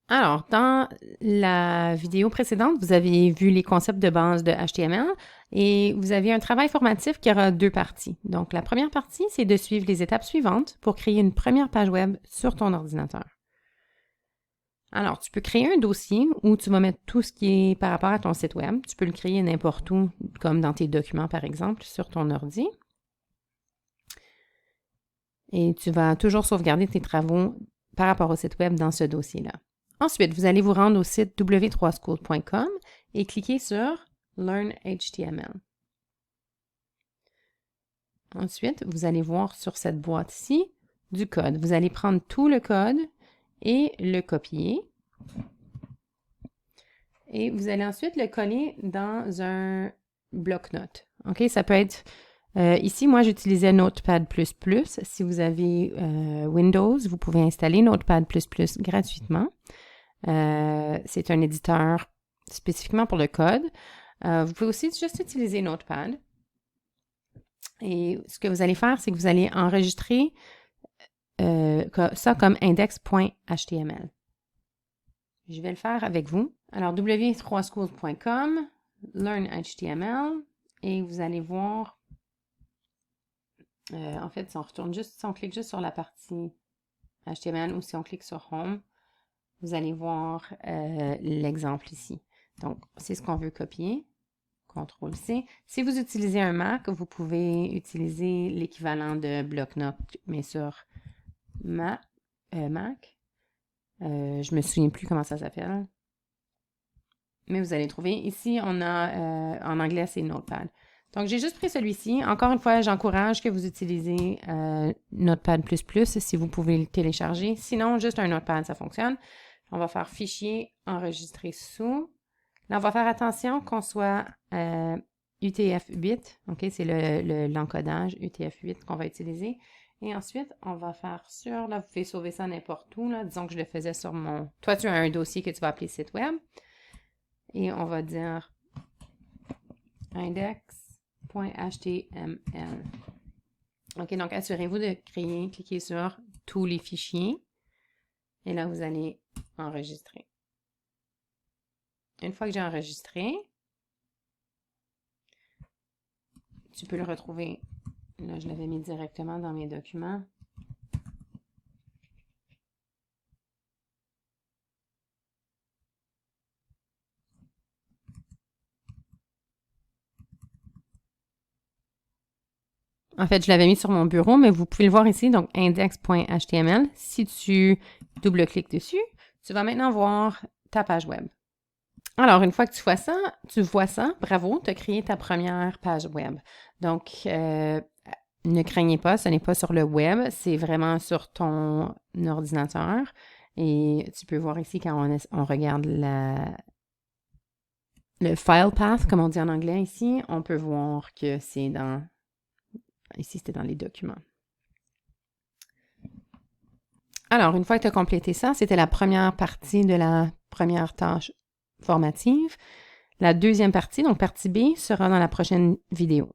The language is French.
Alors, dans la vidéo précédente, vous avez vu les concepts de base de HTML et vous avez un travail formatif qui aura deux parties. Donc, la première partie, c'est de suivre les étapes suivantes pour créer une première page web sur ton ordinateur. Alors, tu peux créer un dossier où tu vas mettre tout ce qui est par rapport à ton site web. Tu peux le créer n'importe où, comme dans tes documents, par exemple, sur ton ordi. Et tu vas toujours sauvegarder tes travaux par rapport au site web dans ce dossier-là. Ensuite, vous allez vous rendre au site w3school.com et cliquer sur Learn HTML. Ensuite, vous allez voir sur cette boîte ici du code. Vous allez prendre tout le code et le copier. Et vous allez ensuite le coller dans un bloc-notes. OK? Ça peut être... ici, moi, j'utilisais Notepad++. Si vous avez Windows, vous pouvez installer Notepad++ gratuitement. C'est un éditeur spécifiquement pour le code. Vous pouvez aussi juste utiliser Notepad. Et ce que vous allez faire, c'est que vous allez enregistrer ça comme index.html. Je vais le faire avec vous. Alors, w3schools.com, Learn HTML, et vous allez voir, en fait, si on clique juste sur la partie HTML ou si on clique sur Home, vous allez voir l'exemple ici. Donc, c'est ce qu'on veut copier. CTRL-C. Si vous utilisez un Mac, vous pouvez utiliser l'équivalent de bloc-notes, mais sur Mac. Je me souviens plus comment ça s'appelle. Mais vous allez trouver. Ici, on a, en anglais, c'est Notepad. Donc, j'ai juste pris celui-ci. Encore une fois, j'encourage que vous utilisez Notepad++ si vous pouvez le télécharger. Sinon, juste un Notepad, ça fonctionne. On va faire Fichier, enregistrer sous. Là, on va faire attention qu'on soit UTF-8. OK, c'est l'encodage UTF-8 qu'on va utiliser. Et ensuite, on va faire sur... Là, vous pouvez sauver ça n'importe où. Là. Disons que je le faisais sur mon... Toi, tu as un dossier que tu vas appeler site web. Et on va dire index.html. OK, donc assurez-vous de cliquer sur tous les fichiers. Et là, vous allez enregistrer. Une fois que j'ai enregistré, tu peux le retrouver. Là, je l'avais mis directement dans mes documents. En fait, je l'avais mis sur mon bureau, mais vous pouvez le voir ici, donc index.html. Si tu double-cliques dessus, tu vas maintenant voir ta page web. Alors, une fois que tu vois ça, bravo, tu as créé ta première page web. Donc, ne craignez pas, ce n'est pas sur le web, c'est vraiment sur ton ordinateur. Et tu peux voir ici quand on regarde le file path, comme on dit en anglais ici, on peut voir que c'est dans... Ici, c'était dans les documents. Alors, une fois que tu as complété ça, c'était la première partie de la première tâche formative. La deuxième partie, donc partie B, sera dans la prochaine vidéo.